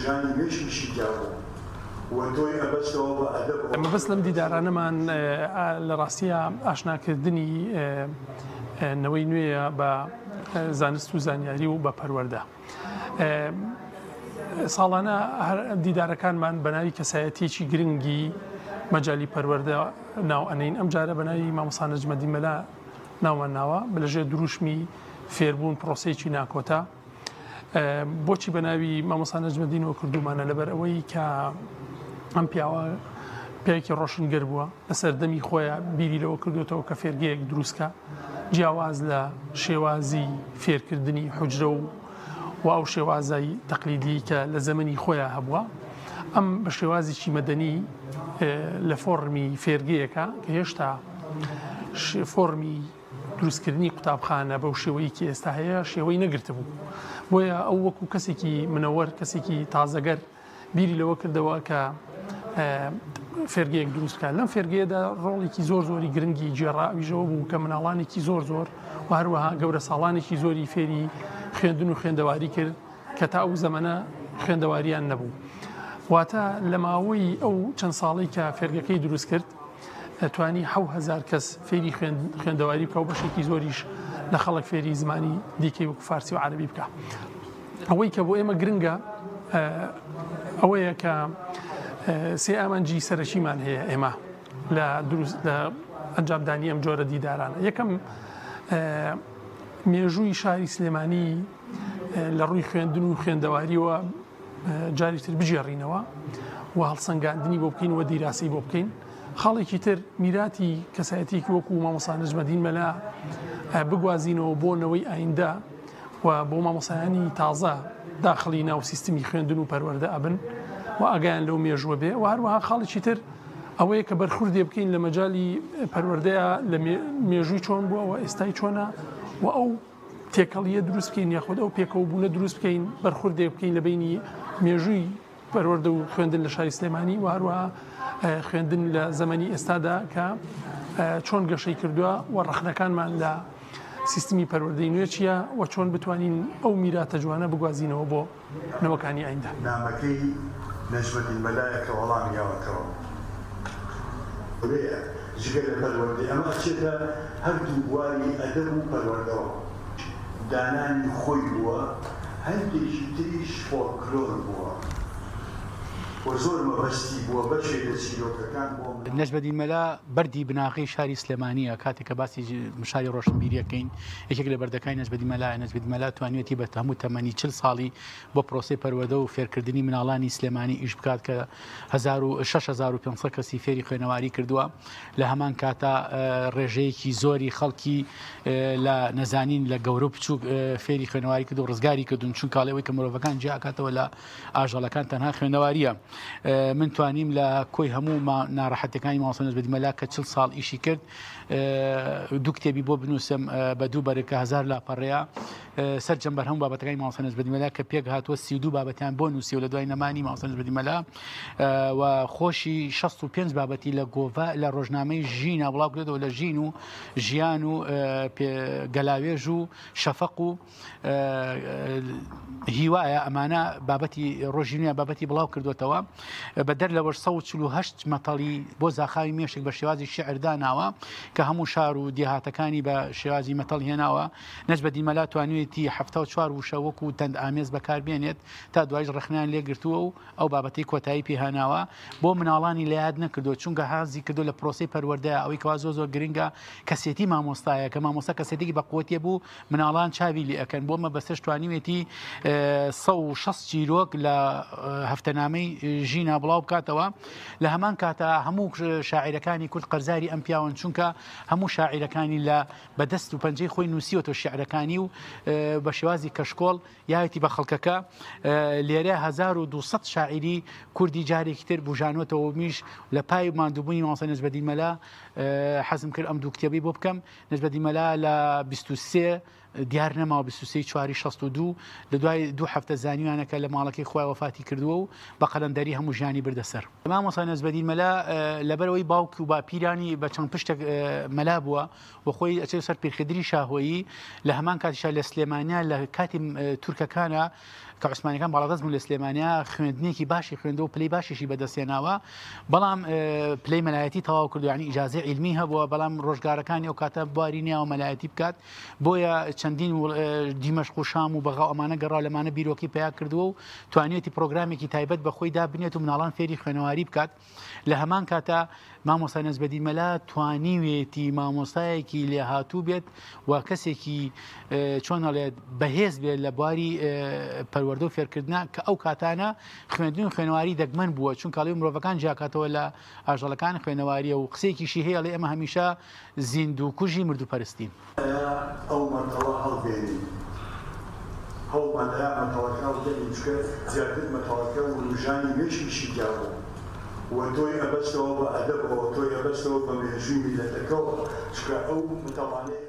ژانی وێشیشی جاوە وەتۆی ئەبەستەوە بە ئەدەب ئەمە بەس لەم دیدارانەمان لە ڕاستیە ئاشناکردنی نەوەی نوێیە بە زانست و زانیاری و بە پەروەردە. ساڵانە دیدارەکانمان بە ناوی کەسایەتیەکی گرنگی مەجای پەروەردە ناو ئەنین. ئەم جارە بە ناوی مامۆستا نەجمەدین مەلا ناومان ناوە بەلەژێر دروشمی فێربوون پرۆسەیەکی ناکۆتا. بۆچی بە ناوی مامۆستا نەجمەدینەوە کردومانە لەبەر ئەوەی کە ئەم پیاوە پیاوێکی ڕۆشنگەر بووە لەسەر دەمی خۆیان بیری لەوە کردوێتەوە کە فێرگەیەک دروستکە جیاواز لە شێوازی فێرکردنی حوجرە و ئەو شێوازای تەقلیدی کە لە زەمەنی خۆیان هەبووە. ئەم بە شێوازێکی مەدەنی لە فۆرمی فێرگەیەکە کە هێشتا فۆرمی دروستکردنی قوتابخانە بەو شێوەیەکی ئێستا هەیە شێوەی نەگرتە بوو. بۆیە ئەو وەکو کەسێکی منەوەر کەسێکی تازەگەر بیری لەوە کردەوە کە فێرگەیەک دروستکە. لەم فێرگەیەدا ڕۆڵێکی زۆری گرنگی جێڕاویژەوە بوو کە مناڵانێکی زۆر و هەروەها گەورە ساڵانێکی زۆری فێری خوێندن و خوێندەواری کرد کە تا ئەو زەمەنە خوێندەواریان نەبوو. واتە لە ماوەی ئەو چەند ساڵی کە فێرگەکەی دروست کرد توانی 7,000 کەس فێری خوێندەواری بکە و بەشێکی زۆریش لە خەڵک فێری زمانی دیکەی وەکو فارسی و عەرەبی بکە. ئەوەی کە بۆ ئێمە گرنگە ئەوەیە کە سێ ئامانجی سەرەکیمان هەیە ئێمە لە ئەنجامدانی ئەم جۆرە دیدارانە. یەکەم مێژووی شاری سلێمانی لە ڕووی خوێندن و خوێندەواریەوە جاری تر بژێڕینەوە و هەڵسەنگاندنی بۆ بکەین و دیراسی بۆ بکەین. خاڵێکی تر میراتی کەسایەتێکی وەکو مامۆستا نەجمەدین مەلا بگوازینەوە بۆ نەوەی ئایندە و بۆ مامۆستایانی تازە داخلی ناو سیستمی خوێندن و پەروەردە ئەبن و ئاگایان لەو مێژووە بێ و هەروەها خاڵێکی تر ئەوەیە کە بەرخوردێ بکەین لە مەجای پەروەردەیە لە مێژووی چۆن بووە و ئێستای چۆنە و ئەو تێکەڵیە دروست بکەین یاخود ئەو پێکەوە بوونە دروست بکەین بەرخوردێ بکەین لە بینی مێژووی پەروەردە و خوێندن لە شاری سلێمانی و هەروەها خوێندن لە زەمەنی ئێستادا کە چۆن گەشەی کردووە و ڕەخنەکانمان لە سیستمی پەروەردەی نوێ چییە و چۆن بتوانین ئەو میراتە جوانە بگوازینەوە بۆ نەوەکانی ئایندە. نامەکەی نەجمەدین مەلایە کە وەڵامی یاوەتەوە جگە لە پەروەردەی ئەمە چێتە هەردوو بواری ئەدەب و پەروەردەوە دانانی خۆی بووە هەندێکی تریش فۆلکلۆر بووە. نەجمەدین مەلا بەردی بناغی شاری سلێمانیە کاتێک کە باسی شاری ڕۆشنبیریەکەین یەکێک لە بەردەکانی نەجمەدین مەلایە. نەجمەدین مەلا توانێتی بە هەموو تەمەنی 40 ساڵی بۆ پرۆسەی پەروەردە و فێرکردنی مناڵانی سلێمانی ئیش بکات کە 6500 کەسی فێری خوێنەواری کردووە. لە هەمان کاتا ڕێژەیەکی زۆری خەڵکی لە نەزانین لە گەورە بچوو فێری خوێنەواری کرد و ڕزگاری کردوون چون کاڵەوەی کە مرۆڤەکان جیاکاتەوە لە ئاژەڵەکان تەنها خوێندەواریە. من توانیم لە کۆی هەموو ناڕەحەتەکانی مامۆستا نەجمەدین مەلا کە 40 ساڵ ئیشی کرد دوو کتێبی بۆ بنووسم بە دوو بەرەکە 1000 لاپەڕەیە سەرجەم بەر هەموو بابەتەکانی مامۆستا نەجمەدین مەلا کە پێک هاتووە 32 بابەتیان بۆ نووسی و لە دوای نەمانی مامۆستا نەجمەدین مەلا و خۆشی 65 بابەتی لە گۆڤە لە ڕۆژنامەی ژینە بڵاو کردەوە لە ژین و ژیان و گەلاوێژ و شەفەق و هیوایە ئەمانە بابەتی ڕۆژینە بابەتی بڵاو کردوێتەوە بەدەر لە 48 مەتەڵی بۆ زاخاوی مێشک بە شێوازی شێعرداناوە کە هەموو شار و دیهاتەکانی بە شێوازی مەتەڵ هێناوە. نەجمەدین مەلا توانوێتی 74 وشە وەکو تەند ئامێز بەکاربێنێت تا دوایش ڕخنیان لێگرتووە و ئەو بابەتی کۆتایی پێهێناوە بۆ مناڵانی لە یاد نەکردو چونکە حازی کردو لە پرۆسەی پەروەردەیە ئەوەی کەوا زۆر گرنگە کەسێتی مامۆستایە کە مامۆستا کەسێتێکی بە قووەتیە بوو مناڵان چاوی لێ ئەکەن بۆمە بەسەر توانیوێتی 160 چیرۆک لە هەفتەنامەی ژینە بڵاو بکاتەوە. لە هەمان کاتە هەموو شاعیرەکانی کورد قەرزاری ئەم پیاوەن چونکە هەموو شاعیرەکانی لە بەدەست و پەنجەی خۆی نووسیوەتەوە شیعرەکانی و بە شێوازی کەشکۆڵ یاوێتی بە خەڵکەکە لێرە 1200 شاعیری کوردی جارێکی تر بژانوەتەوە میش لە پای ماندووبوونی مامۆستا نەجمەدین مەلا حەزم کرد ئەم دوو کتێبی بۆ بکەم. نەجمەدین مەلا لە 23 دیار نەماوە 23/4/62 لە دوای دوو هەفتە زانیوانەکە لە ماڵەکەی خۆی وەفاتی کردووە و بە قەلەندەری هەموو ژیانی بردەسەر. مامۆستا نەجمەدین مەلا لەبەرەوەی باوکی و باپیرانی بە چەند پشتێک مەلا بووە و خۆی ئەچێت سەر پیرخدری شاهۆیی لە هەمان کاتیشا لە سلێمانیا لە کاتی تورکەکانە کە عوسمانیەکان باڵادەست بوون لە سلێمانیا خوێندنێکی باشی خوێندە و پلەی باشیشی بەدەستێناوە بەڵام پلەی مەلایەتی تەواو کردو یعنی ئیجازەی عیلمی هەبووە بەڵام ڕۆژگارەکانی ئەو کاتە بواری نییە و مەلایەتی بکات بۆیە چەندین دیمەشق و شام و بەغاو ئەمانە گەڕا لەمانە بیرۆکی پیا کردووە و توانێتی پرۆگرامێکی تایبەت بەخۆی دابنێت و مناڵان فێری خوێنەواری بکات لە هەمان کاتە مامۆستا نەزبەدین مەلا توانیوێتی مامۆستایەکی لێ هاتوو بێت و کەسێکی چۆنەڵێت بەهێز بێت لە بواری پەروەردە و فێرکردنا کە ئەو کاتانە خوێندن و خوێنەواری دەگمەن بووە چون کاڵی مرۆڤەکان جیاکاتەوە لە ئاژەڵەکان خوێنەواریە و قسێکیشی هەیە لێ ئەمە هەمیشە زیندووکوژی مردوپەرستین ئەو مەتەوە هەڵبێنین هەوڵمان لە مەتەوەکە هەڵبێنین چکە زیاتر مەتەوەکە و ژانی مێشکیشی جیاوە وتۆی ئەبەستەوە بە ئەدەبەوە تۆی ئەبەستەوە بە مێژووی میلەتەکەەوە چکە ئەو متەوانەیە